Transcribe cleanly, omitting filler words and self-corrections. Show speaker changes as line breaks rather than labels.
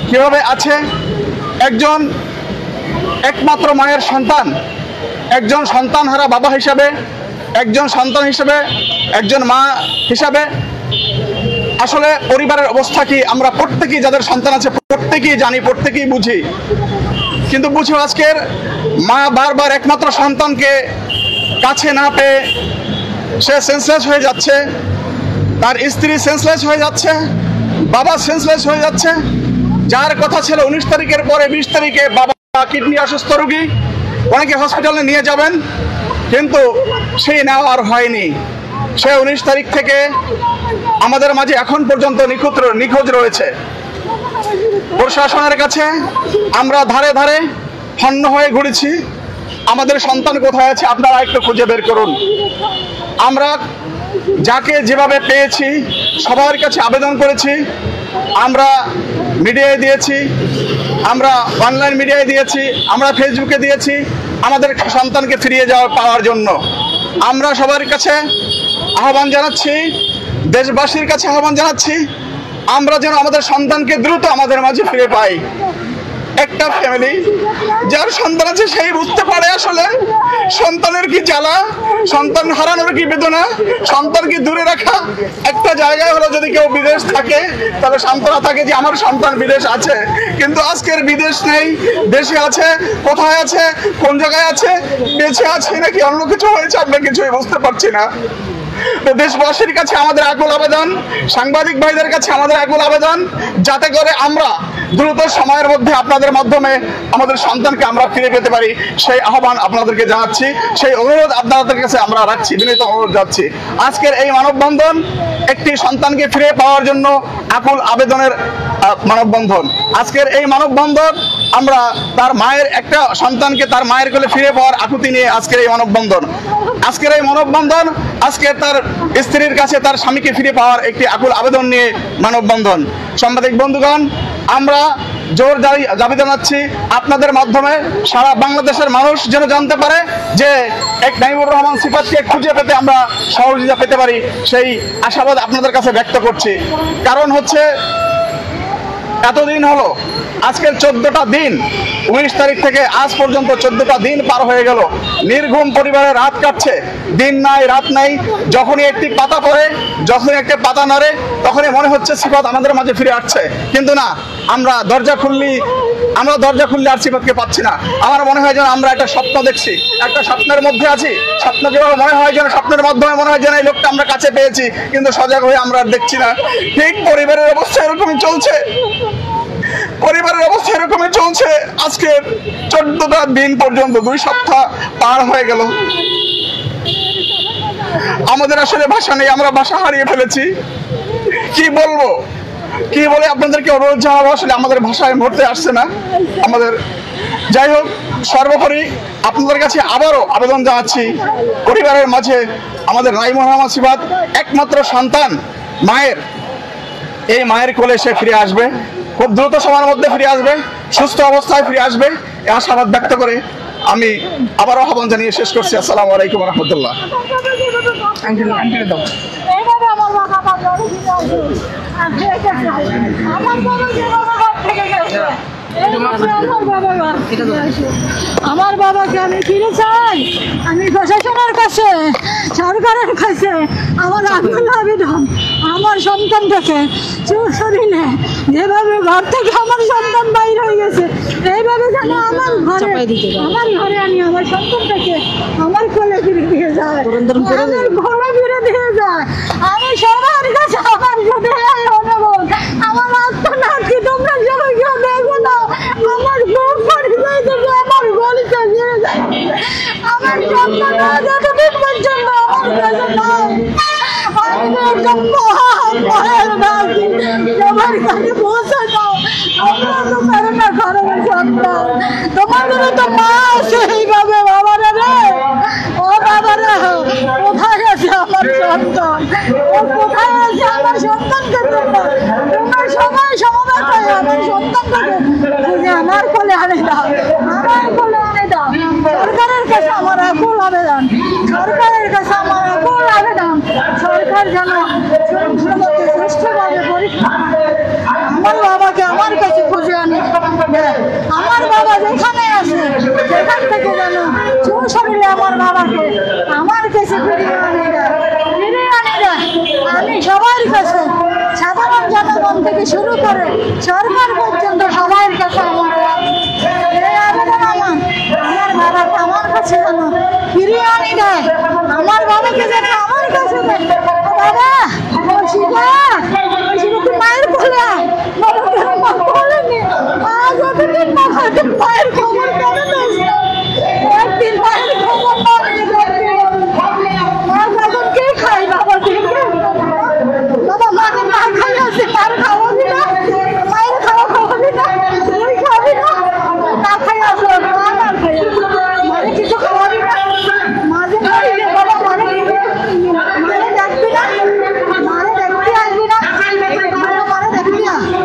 কিভাবে আছে একজন একমাত্র মায়ের সন্তান, একজন সন্তানহারা বাবা হিসাবে, একজন সন্তান হিসাবে, একজন মা হিসাবে আসলে পরিবারের অবস্থা কি আমরা প্রত্যেকেই, যাদের সন্তান আছে প্রত্যেকেই জানি, প্রত্যেকেই বুঝি। কিন্তু বুঝো আজকের মা বারবার একমাত্র সন্তানকে কাছে না পেয়ে সে সেন্সলেস হয়ে যাচ্ছে, তার স্ত্রী সেন্সলেস হয়ে যাচ্ছে, বাবা সেন্সলেস হয়ে যাচ্ছে। যার কথা ছিল 19 তারিখের পরে 20 তারিখে বাবা কিডনি অসুস্থ রোগী, অনেকে হসপিটালে নিয়ে যাবেন, কিন্তু সেই নেওয়া আর হয়নি। সে 19 তারিখ থেকে আমাদের মাঝে এখন পর্যন্ত নিখোঁজ রয়েছে। প্রশাসনের কাছে আমরা ধারে ধারে হন্য হয়ে ঘুরেছি, আমাদের সন্তান কোথায় আছে আপনারা একটু খুঁজে বের করুন। আমরা যাকে যেভাবে পেয়েছি সবার কাছে আবেদন করেছি, আমরা মিডিয়ায় দিয়েছি, আমরা অনলাইন মিডিয়ায় দিয়েছি, আমরা ফেসবুকে দিয়েছি আমাদের সন্তানকে ফিরিয়ে পাওয়ার জন্য। আমরা সবার কাছে আহ্বান জানাচ্ছি, দেশবাসীর কাছে আহ্বান জানাচ্ছি, আমরা যেন আমাদের সন্তানকে দ্রুত আমাদের মাঝে ফিরে পাই। একটা ফ্যামিলি যার সন্তান আছে সেই বুঝতে পারে আসলে সন্তানের কি জ্বালা, সন্তান হারানোর কি বেদনা, সন্তানকে দূরে রাখা। একটা জায়গায় হলো যদি কেউ বিদেশ থাকে তাহলে সান্ত্বনা থাকে যে আমার সন্তান বিদেশ আছে, কিন্তু আজকের বিদেশ নেই, দেশে আছে। কোথায় আছে, কোন জায়গায় আছে, বেঁচে আছে নাকি অন্য কিছু হয়েছে আমরা কিছুই বুঝতে পারছি না। দেশবাসীর কাছে আমাদের আকুল আবেদন, সাংবাদিক ভাইদের কাছে আমাদের আকুল আবেদন, যাতে করে আমরা দ্রুত সময়ের মধ্যে আপনাদের মাধ্যমে আমাদের সন্তানকে আমরা ফিরে পেতে পারি, সেই আহ্বান আপনাদেরকে জানাচ্ছি, সেই অনুরোধ আপনাদের কাছে আমরা রাখছি, বিনীত অনুরোধ যাচ্ছি। আজকের এই মানববন্ধন একটি সন্তানকে ফিরে পাওয়ার জন্য আকুল আবেদনের মানববন্ধন। আজকের এই মানববন্ধন আমরা তার মায়ের একটা সন্তানকে তার মায়ের কোলে ফিরে পাওয়ার আকুতি নিয়ে আজকের এই মানববন্ধন। আজকের এই মানববন্ধন আজকে তার স্ত্রীর কাছে তার স্বামীকে ফিরে পাওয়ার একটি আকুল আবেদন নিয়ে মানববন্ধন। সাংবাদিক বন্ধুগণ, আমরা জোর দাবি জানাচ্ছি আপনাদের মাধ্যমে সারা বাংলাদেশের মানুষ যেন জানতে পারে যে এক নাইমুর রহমান সিফাতকে খুঁজে পেতে আমরা সহযোগিতা পেতে পারি, সেই আশাবাদ আপনাদের কাছে ব্যক্ত করছি। কারণ হচ্ছে এতদিন হলো, আজকের 14টা দিন, 19 তারিখ থেকে আজ পর্যন্ত 14টা দিন পার হয়ে গেল, নির্ঘুম পরিবারে রাত কাটছে, দিন নাই রাত নাই। যখনই একটি পাতা পড়ে, যখনই একটি পাতা নড়ে, তখনই মনে হচ্ছে সিফাত আমাদের মাঝে ফিরে আসছে, কিন্তু না, আমরা দরজা খুললে আর সিফাতকে পাচ্ছি না। আমার মনে হয় যেন আমরা একটা স্বপ্ন দেখছি, একটা স্বপ্নের মধ্যে আছি। স্বপ্ন যেভাবে মনে হয় যেন স্বপ্নের মাধ্যমে মনে হয় যেন এই লোকটা আমরা কাছে পেয়েছি, কিন্তু সজাগ হয়ে আমরা আর দেখছি না। ঠিক পরিবারের অবস্থা এরকমই চলছে, পরিবারের অবস্থা এরকমই চলছে। আজকে 14টা দিন পর্যন্ত 2 সপ্তাহ পার হয়ে গেল। আমাদের আসলে ভাষা নেই, আমরা ভাষা হারিয়ে ফেলেছি। কি বলবো, কি বলে আপনাদেরকে অনুরোধ জানাবো, আসলে আমাদের ভাষায় মুহূর্তে আসছে না আমাদের। যাই হোক, সর্বোপরি আপনাদের কাছে আবারও আবেদন জানাচ্ছি, পরিবারের মাঝে আমাদের নাইমুর রহমান সিফাত একমাত্র সন্তান মায়ের, এই মায়ের কোলে সে ফিরে আসবে, খুব দ্রুত সময়ের মধ্যে ফিরে আসবে, সুস্থ অবস্থায় ফিরে আসবে, এই আশাবাদ ব্যক্ত করে আমি আবারও আহ্বান জানিয়ে শেষ করছি। আসসালামু আলাইকুম ওয়া রাহমাতুল্লাহ।
আমার বাবাকে আমি ফিরে চাই, আমি প্রশাসনের কাছে, সরকারের কাছে আমার আকুল আবেদন, আমার সন্তানটাকে চুষরিনে যেভাবে ঘর থেকে আমার সন্তান বাইরে হয়ে গেছে, এইভাবে যেন আমার ঘরে আনি আমার সন্তানটাকে আমার কোলে ফিরে দিয়ে যায়, আমার ঘরে ফিরে দিয়ে যায়। আমি সবার কাছে আমার সাথে অনুরোধ, আমার আত্মনাথকে তোমরা সবাই কেউ দেখো না, আমার বুক পরিচয় থেকে আমার গলিতে ফিরে যায়, আমার সন্তান যতদিন পর্যন্ত আমার কাছে নাই, আমি একটা মহান ডাকি সবার কাছে পৌঁছে দাও। আমরা তো পারো না খারাপের সন্তান, তোমাদের তো মা আছে এইভাবে, বাবারা রে, ও বাবারা, কোথায় আছে আমার সন্তান, ও কোথায় আছে আমার সন্তানকে, তোমরা সবাই সমবেত হয়ে আমার সন্তানটাকে খুঁজে আমার কোলে আনে দাও, আমার কোলে আনে দাও। সরকারের কাছে আমার আকুল আবেদন, সরকারের কাছে আমার আকুল আবেদন, সরকার যেন সুষ্ঠুভাবে পরীক্ষা আমার বাবাকে আমার কাছে খুঁজে আমার বাবা যেখানে আছে সেখান থেকে যেন চৌশরীরে আমার বাবাকে আমার কাছে ফিরিয়ে আনি দেয়। আমি সবার কাছে সাধারণ জনগণ থেকে শুরু করে সরকার পর্যন্ত সবার কাছে আমার এই আবেদন আমার বাবাকে আমার কাছে যেন ফিরিয়ে আনি দেয়। আমার বাবাকে যেন আমার কাছে দেয়। বাবা ও শিখা